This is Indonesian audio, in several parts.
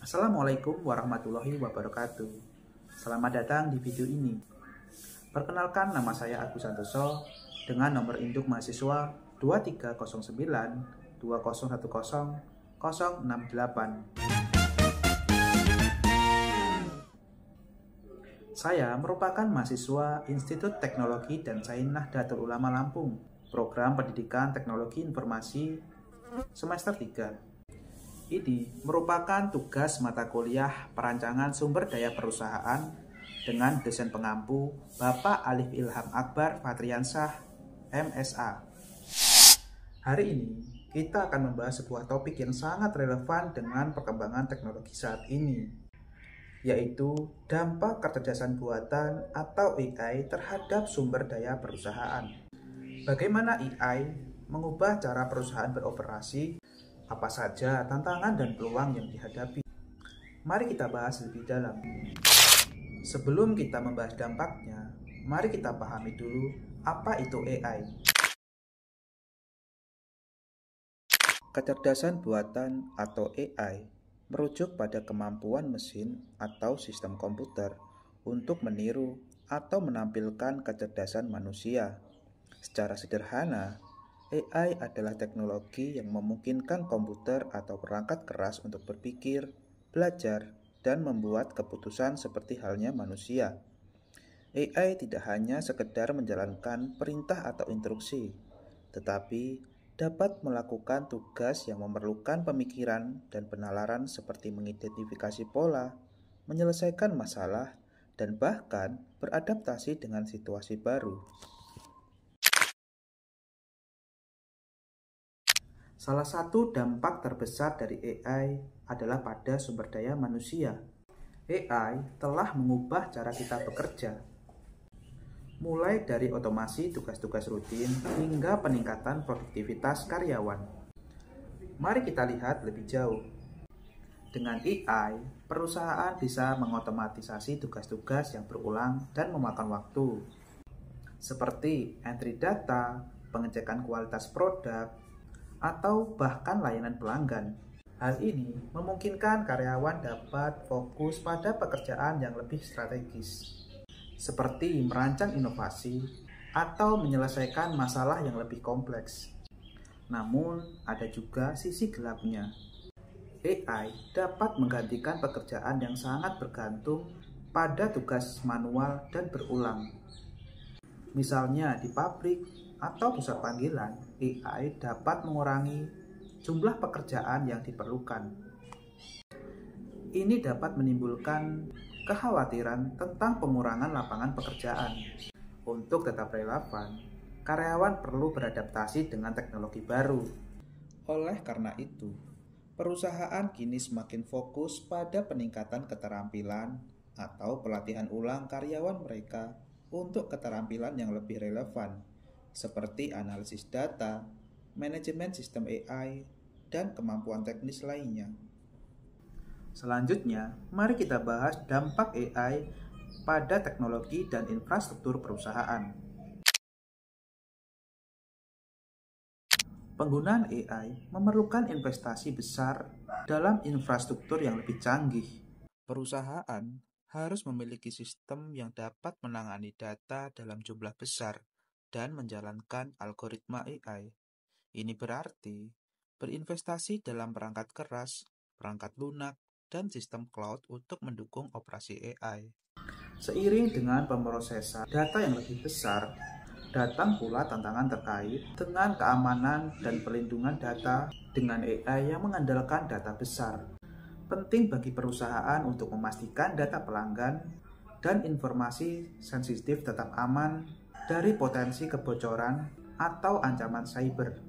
Assalamualaikum warahmatullahi wabarakatuh. Selamat datang di video ini. Perkenalkan, nama saya Agus Santoso dengan nomor induk mahasiswa 2309 2010 068. Saya merupakan mahasiswa Institut Teknologi dan Sains Nahdlatul Ulama Lampung, program Pendidikan Teknologi Informasi semester 3. Ini merupakan tugas mata kuliah perancangan sumber daya perusahaan dengan dosen pengampu Bapak Alif Ilham Akbar Fatriansyah, MSA. Hari ini kita akan membahas sebuah topik yang sangat relevan dengan perkembangan teknologi saat ini, yaitu dampak kecerdasan buatan atau AI terhadap sumber daya perusahaan. Bagaimana AI mengubah cara perusahaan beroperasi? Apa saja tantangan dan peluang yang dihadapi? Mari kita bahas lebih dalam. Sebelum kita membahas dampaknya, mari kita pahami dulu apa itu AI. Kecerdasan buatan atau AI merujuk pada kemampuan mesin atau sistem komputer untuk meniru atau menampilkan kecerdasan manusia. Secara sederhana, AI adalah teknologi yang memungkinkan komputer atau perangkat keras untuk berpikir, belajar, dan membuat keputusan seperti halnya manusia. AI tidak hanya sekedar menjalankan perintah atau instruksi, tetapi dapat melakukan tugas yang memerlukan pemikiran dan penalaran seperti mengidentifikasi pola, menyelesaikan masalah, dan bahkan beradaptasi dengan situasi baru. Salah satu dampak terbesar dari AI adalah pada sumber daya manusia. AI telah mengubah cara kita bekerja, mulai dari otomasi tugas-tugas rutin hingga peningkatan produktivitas karyawan. Mari kita lihat lebih jauh. Dengan AI, perusahaan bisa mengotomatisasi tugas-tugas yang berulang dan memakan waktu, seperti entry data, pengecekan kualitas produk, atau bahkan layanan pelanggan. Hal ini memungkinkan karyawan dapat fokus pada pekerjaan yang lebih strategis, seperti merancang inovasi atau menyelesaikan masalah yang lebih kompleks. Namun, ada juga sisi gelapnya. AI dapat menggantikan pekerjaan yang sangat bergantung pada tugas manual dan berulang. Misalnya di pabrik atau pusat panggilan, AI dapat mengurangi jumlah pekerjaan yang diperlukan. Ini dapat menimbulkan kekhawatiran tentang pengurangan lapangan pekerjaan. Untuk tetap relevan, karyawan perlu beradaptasi dengan teknologi baru. Oleh karena itu, perusahaan kini semakin fokus pada peningkatan keterampilan atau pelatihan ulang karyawan mereka untuk keterampilan yang lebih relevan, seperti analisis data, manajemen sistem AI, dan kemampuan teknis lainnya. Selanjutnya, mari kita bahas dampak AI pada teknologi dan infrastruktur perusahaan. Penggunaan AI memerlukan investasi besar dalam infrastruktur yang lebih canggih. Perusahaan harus memiliki sistem yang dapat menangani data dalam jumlah besar dan menjalankan algoritma AI. Ini berarti berinvestasi dalam perangkat keras, perangkat lunak, dan sistem cloud untuk mendukung operasi AI. Seiring dengan pemrosesan data yang lebih besar, datang pula tantangan terkait dengan keamanan dan perlindungan data dengan AI yang mengandalkan data besar. Penting bagi perusahaan untuk memastikan data pelanggan dan informasi sensitif tetap aman dari potensi kebocoran atau ancaman cyber.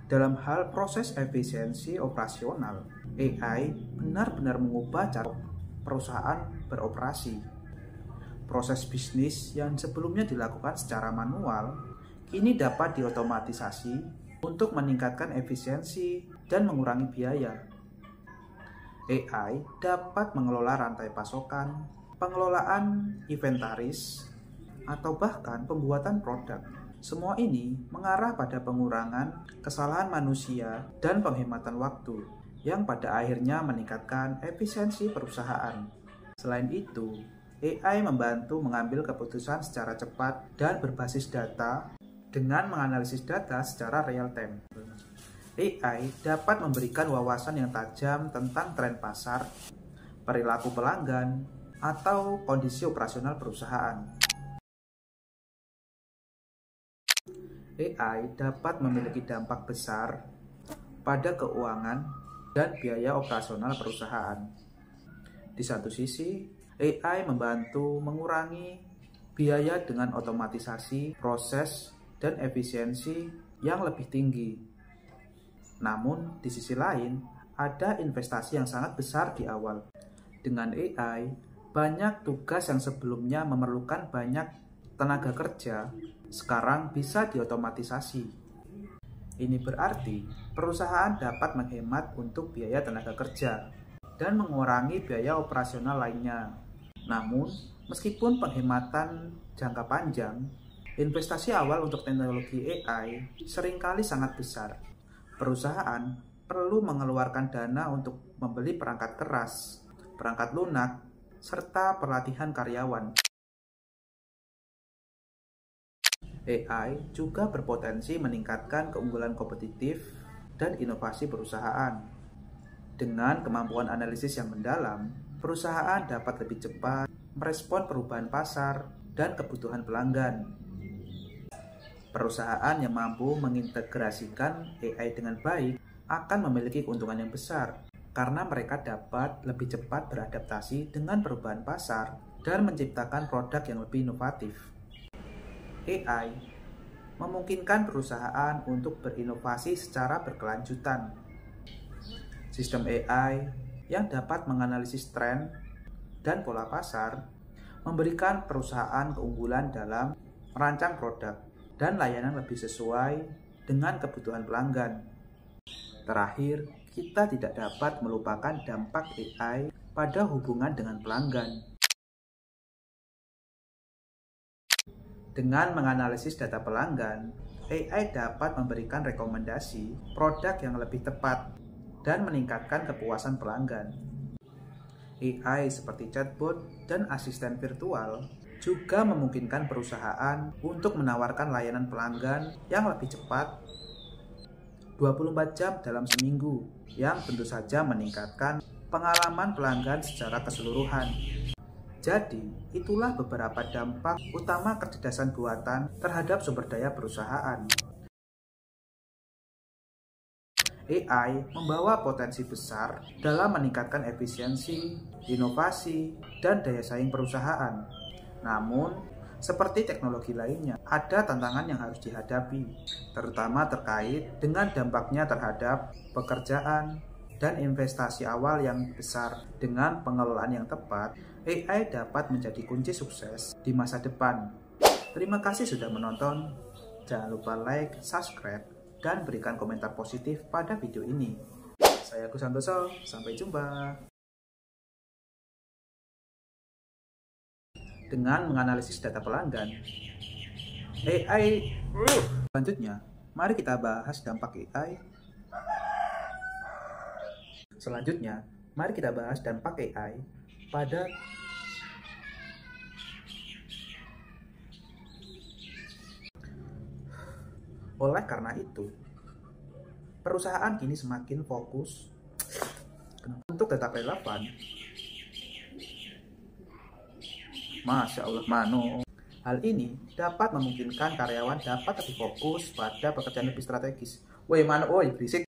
Dalam hal proses efisiensi operasional, AI benar-benar mengubah cara perusahaan beroperasi. Proses bisnis yang sebelumnya dilakukan secara manual, kini dapat diotomatisasi untuk meningkatkan efisiensi dan mengurangi biaya. AI dapat mengelola rantai pasokan, pengelolaan inventaris, atau bahkan pembuatan produk, Semua ini mengarah pada pengurangan kesalahan manusia dan penghematan waktu, yang pada akhirnya meningkatkan efisiensi perusahaan. Selain itu, AI membantu mengambil keputusan secara cepat dan berbasis data dengan menganalisis data secara real time. AI dapat memberikan wawasan yang tajam tentang tren pasar, perilaku pelanggan, atau kondisi operasional perusahaan. AI dapat memiliki dampak besar pada keuangan dan biaya operasional perusahaan. Di satu sisi, AI membantu mengurangi biaya dengan otomatisasi proses dan efisiensi yang lebih tinggi. Namun, di sisi lain, ada investasi yang sangat besar di awal. Dengan AI, banyak tugas yang sebelumnya memerlukan banyak tenaga kerja sekarang bisa diotomatisasi. Ini berarti perusahaan dapat menghemat untuk biaya tenaga kerja dan mengurangi biaya operasional lainnya. Namun, meskipun penghematan jangka panjang, investasi awal untuk teknologi AI seringkali sangat besar. Perusahaan perlu mengeluarkan dana untuk membeli perangkat keras, perangkat lunak, serta pelatihan karyawan. AI juga berpotensi meningkatkan keunggulan kompetitif dan inovasi perusahaan. Dengan kemampuan analisis yang mendalam, perusahaan dapat lebih cepat merespon perubahan pasar dan kebutuhan pelanggan. Perusahaan yang mampu mengintegrasikan AI dengan baik akan memiliki keuntungan yang besar karena mereka dapat lebih cepat beradaptasi dengan perubahan pasar dan menciptakan produk yang lebih inovatif. AI memungkinkan perusahaan untuk berinovasi secara berkelanjutan. Sistem AI yang dapat menganalisis tren dan pola pasar memberikan perusahaan keunggulan dalam merancang produk dan layanan lebih sesuai dengan kebutuhan pelanggan. Terakhir, kita tidak dapat melupakan dampak AI pada hubungan dengan pelanggan. Dengan menganalisis data pelanggan, AI dapat memberikan rekomendasi produk yang lebih tepat dan meningkatkan kepuasan pelanggan. AI seperti chatbot dan asisten virtual juga memungkinkan perusahaan untuk menawarkan layanan pelanggan yang lebih cepat 24 jam dalam seminggu, yang tentu saja meningkatkan pengalaman pelanggan secara keseluruhan. Jadi, itulah beberapa dampak utama kecerdasan buatan terhadap sumber daya perusahaan. AI membawa potensi besar dalam meningkatkan efisiensi, inovasi, dan daya saing perusahaan. Namun, seperti teknologi lainnya, ada tantangan yang harus dihadapi, terutama terkait dengan dampaknya terhadap pekerjaan dan investasi awal yang besar. Dengan pengelolaan yang tepat, AI dapat menjadi kunci sukses di masa depan. Terima kasih sudah menonton. Jangan lupa like, subscribe, dan berikan komentar positif pada video ini. Saya Agus Santoso, sampai jumpa. Dengan menganalisis data pelanggan, AI. Selanjutnya, mari kita bahas dampak AI. Selanjutnya, mari kita bahas dampak AI pada Oleh karena itu, perusahaan kini semakin fokus untuk tetap relevan. Masya Allah, Mano. Hal ini dapat memungkinkan karyawan dapat lebih fokus pada pekerjaan lebih strategis. Woi, Mano, woi, berisik.